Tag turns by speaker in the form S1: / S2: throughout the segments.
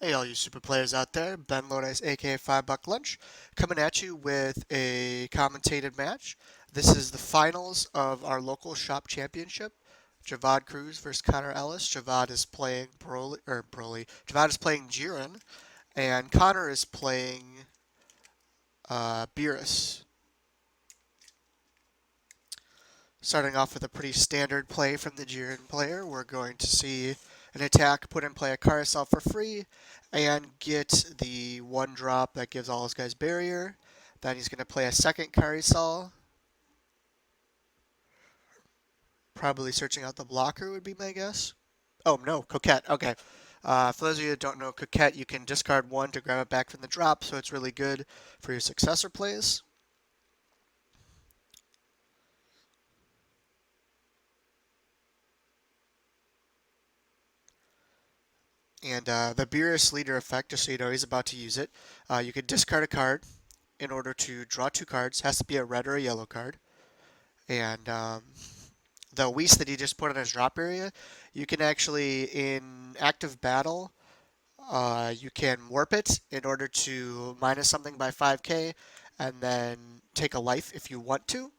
S1: Hey all you super players out there, Ben Lodice aka 5 Buck Lunch, coming at you with a commentated match. This is the finals of our local shop championship. Javad Cruz versus Connor Ellis. Javad is playing Broly. Javad is playing Jiren, and Connor is playing Beerus. Starting off with a pretty standard play from the Jiren player, we're going to see an attack put in play a carousel for free and get the one drop that gives all his guys barrier. Then he's going to play a second carousel, probably searching out the blocker would be my guess. Oh no, Coquette. Okay. For those of you that don't know Coquette, you can discard one to grab it back from the drop, so it's really good for your successor plays. And the Beerus leader effect, just so you know he's about to use it, you can discard a card in order to draw two cards. Has to be a red or a yellow card. And the Whis that he just put in his drop area, you can actually, in active battle, you can warp it in order to minus something by 5k and then take a life if you want to.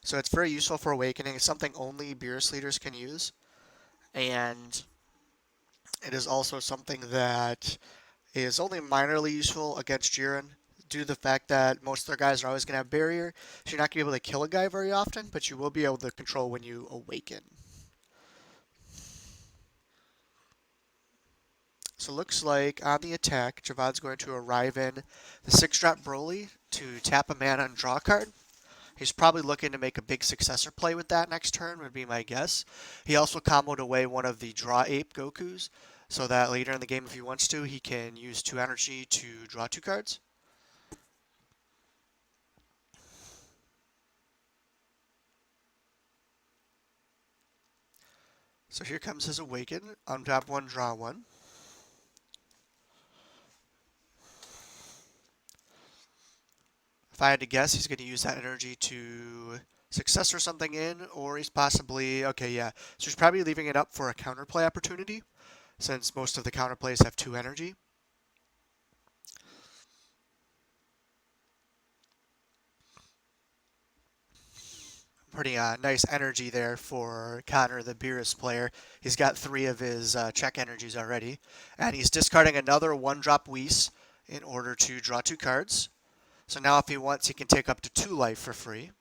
S1: So it's very useful for Awakening. It's something only Beerus leaders can use. And it is also something that is only minorly useful against Jiren due to the fact that most of their guys are always going to have barrier. So you're not going to be able to kill a guy very often, but you will be able to control when you awaken. So it looks like on the attack, Javad's going to arrive in the 6-drop Broly to tap a mana and draw a card. He's probably looking to make a big successor play with that next turn, would be my guess. He also comboed away one of the Draw Ape Gokus, so that later in the game, if he wants to, he can use 2 energy to draw 2 cards. So here comes his Awaken. Untap 1, draw 1. If I had to guess, he's going to use that energy to successor something in, or he's possibly... Okay, yeah. So he's probably leaving it up for a counterplay opportunity, since most of the counterplays have 2 energy. Pretty nice energy there for Connor, the Beerus player. He's got 3 of his check energies already. And he's discarding another 1-drop Whis in order to draw 2 cards. So now if he wants, he can take up to 2 life for free.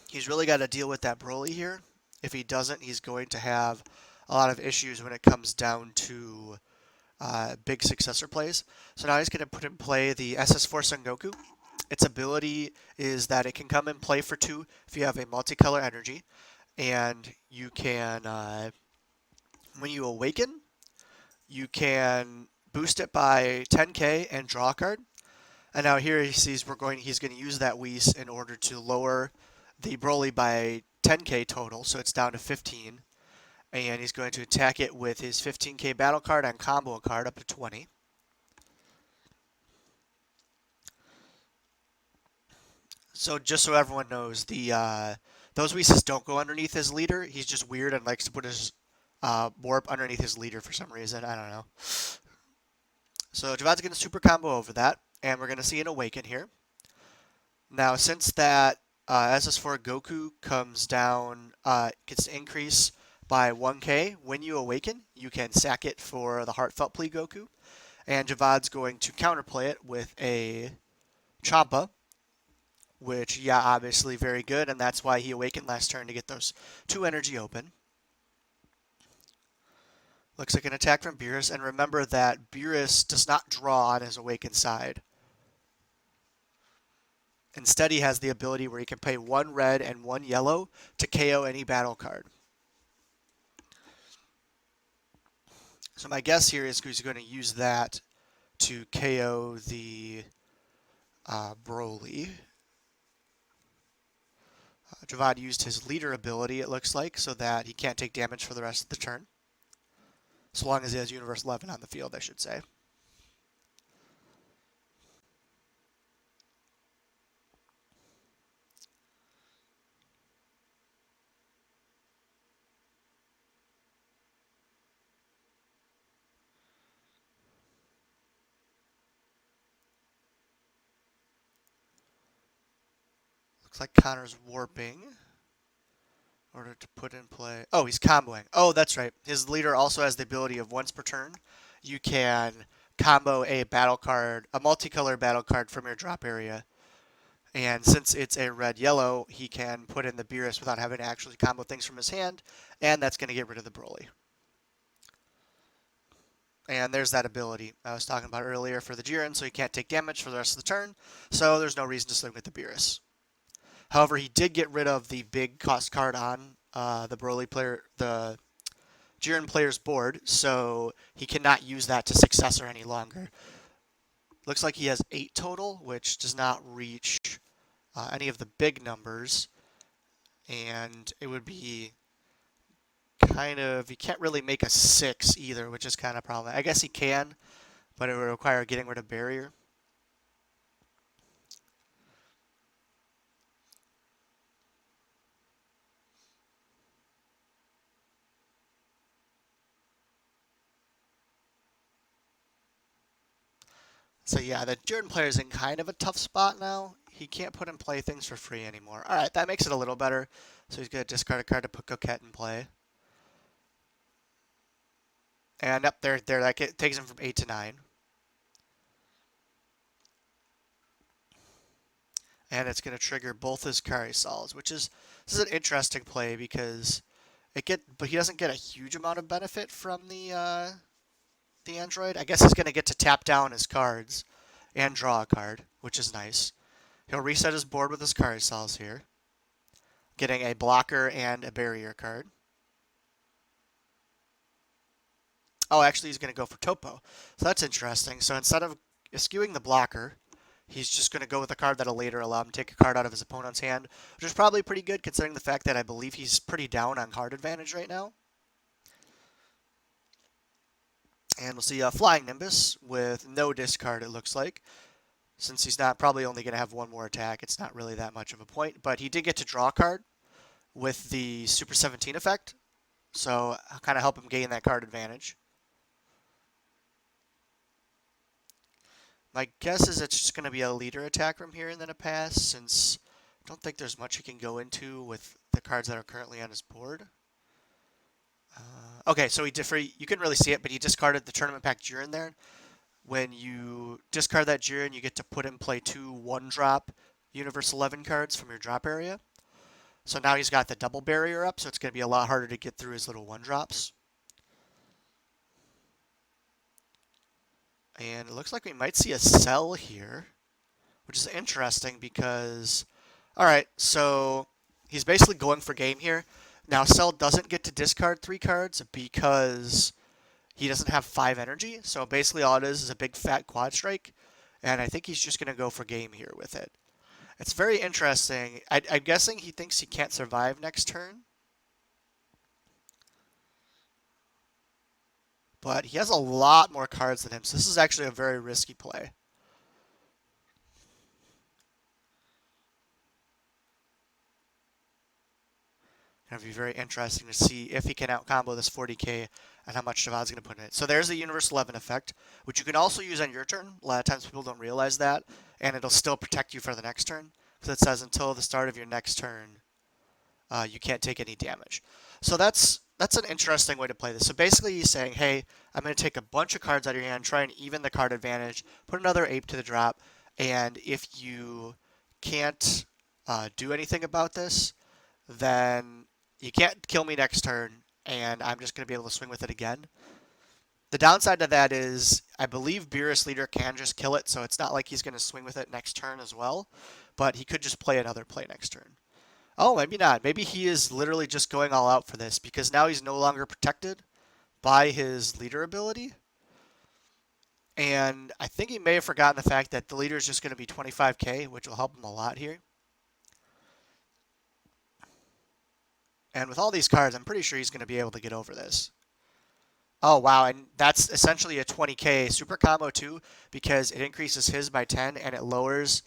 S1: He's really got to deal with that Broly here. If he doesn't, he's going to have a lot of issues when it comes down to big successor plays. So now he's going to put in play the SS4 Son Goku. Its ability is that it can come in play for 2 if you have a multicolor energy. And you can, when you awaken, you can boost it by 10k and draw a card. And now here he sees he's going to use that Whis in order to lower the Broly by 10k total, so it's down to 15. And he's going to attack it with his 15k battle card and combo a card up to 20. So just so everyone knows, those Whis don't go underneath his leader. He's just weird and likes to put his warp underneath his leader for some reason. I don't know. So Javad's going to super combo over that, and we're going to see an Awaken here. Now, since that SS4 Goku comes down, gets to increase by 1k, when you awaken, you can sack it for the Heartfelt Plea Goku. And Javad's going to counterplay it with a Champa, which, yeah, obviously very good, and that's why he awakened last turn to get those 2 energy open. Looks like an attack from Beerus, and remember that Beerus does not draw on his awakened side. Instead, he has the ability where he can pay 1 red and 1 yellow to KO any battle card. So my guess here is he's going to use that to KO the Broly. Javad used his leader ability, it looks like, so that he can't take damage for the rest of the turn. So long as he has Universe 11 on the field, I should say. Looks like Connor's warping in order to put in play. Oh, he's comboing. Oh, that's right. His leader also has the ability of once per turn, you can combo a battle card, a multicolor battle card from your drop area. And since it's a red-yellow, he can put in the Beerus without having to actually combo things from his hand, and that's going to get rid of the Broly. And there's that ability I was talking about earlier for the Jiren, so he can't take damage for the rest of the turn, so there's no reason to swing with the Beerus. However, he did get rid of the big cost card on the Broly player, the Jiren player's board, so he cannot use that to successor any longer. Looks like he has 8 total, which does not reach any of the big numbers, and it would be kind of, he can't really make a 6 either, which is kind of a problem. I guess he can, but it would require getting rid of barrier. So yeah, the Jiren player is in kind of a tough spot now. He can't put in play things for free anymore. All right, that makes it a little better. So he's going to discard a card to put Coquette in play. And up there, that takes him from 8 to 9. And it's going to trigger both his Karisols, which is, this is an interesting play because but he doesn't get a huge amount of benefit from the android. I guess he's going to get to tap down his cards and draw a card, which is nice. He'll reset his board with his Karisols here, getting a blocker and a barrier card. Oh, actually, he's going to go for Topo. So that's interesting. So instead of skewing the blocker, he's just going to go with a card that'll later allow him to take a card out of his opponent's hand, which is probably pretty good considering the fact that I believe he's pretty down on card advantage right now. And we'll see a Flying Nimbus with no discard, it looks like. Since he's not probably only going to have one more attack, it's not really that much of a point. But he did get to draw a card with the Super 17 effect, so I'll kind of help him gain that card advantage. My guess is it's just going to be a leader attack from here and then a pass, since I don't think there's much he can go into with the cards that are currently on his board. Okay, so you couldn't really see it, but he discarded the Tournament Pack Jiren there. When you discard that Jiren, you get to put in play 2 1-drop Universe 11 cards from your drop area. So now he's got the double barrier up, so it's going to be a lot harder to get through his little 1-drops. And it looks like we might see a Cell here, which is interesting because, alright, so he's basically going for game here. Now, Cell doesn't get to discard 3 cards because he doesn't have 5 energy, so basically all it is a big fat quad strike, and I think he's just going to go for game here with it. It's very interesting. I'm guessing he thinks he can't survive next turn, but he has a lot more cards than him, so this is actually a very risky play. Going to be very interesting to see if he can out-combo this 40k and how much Shavad's going to put in it. So there's the Universe 11 effect, which you can also use on your turn. A lot of times people don't realize that, and it'll still protect you for the next turn. So it says until the start of your next turn, you can't take any damage. So that's an interesting way to play this. So basically he's saying, hey, I'm going to take a bunch of cards out of your hand, try and even the card advantage, put another ape to the drop, and if you can't do anything about this, then you can't kill me next turn, and I'm just going to be able to swing with it again. The downside to that is I believe Beerus Leader can just kill it, so it's not like he's going to swing with it next turn as well, but he could just play another play next turn. Oh, maybe not. Maybe he is literally just going all out for this, because now he's no longer protected by his leader ability. And I think he may have forgotten the fact that the leader is just going to be 25k, which will help him a lot here. And with all these cards, I'm pretty sure he's going to be able to get over this. Oh, wow, and that's essentially a 20k super combo too, because it increases his by 10 and it lowers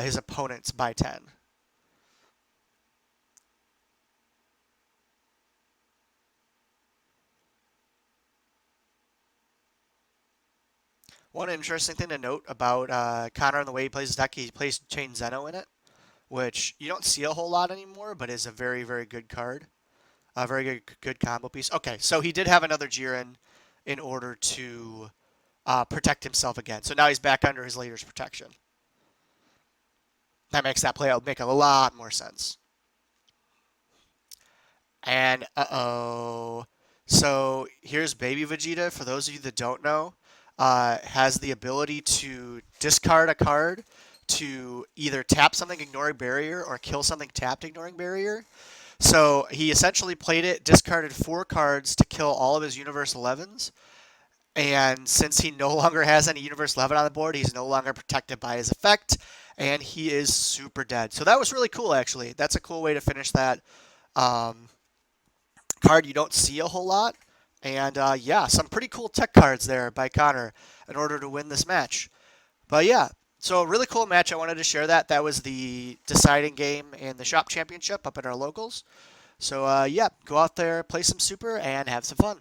S1: his opponent's by 10. One interesting thing to note about Connor and the way he plays his deck, he plays Chain Zeno in it, which you don't see a whole lot anymore, but is a very, very good card. A very good combo piece. Okay, so he did have another Jiren in order to protect himself again. So now he's back under his leader's protection. That makes that play out make a lot more sense. And so here's Baby Vegeta. For those of you that don't know, has the ability to discard a card to either tap something ignoring barrier or kill something tapped ignoring barrier. So he essentially played it, discarded 4 cards to kill all of his Universe 11s. And since he no longer has any Universe 11 on the board, he's no longer protected by his effect, and he is super dead. So that was really cool, actually. That's a cool way to finish that card you don't see a whole lot. And yeah, some pretty cool tech cards there by Connor in order to win this match. But yeah, so a really cool match. I wanted to share that. That was the deciding game in the shop championship up at our locals. So yeah, go out there, play some super, and have some fun.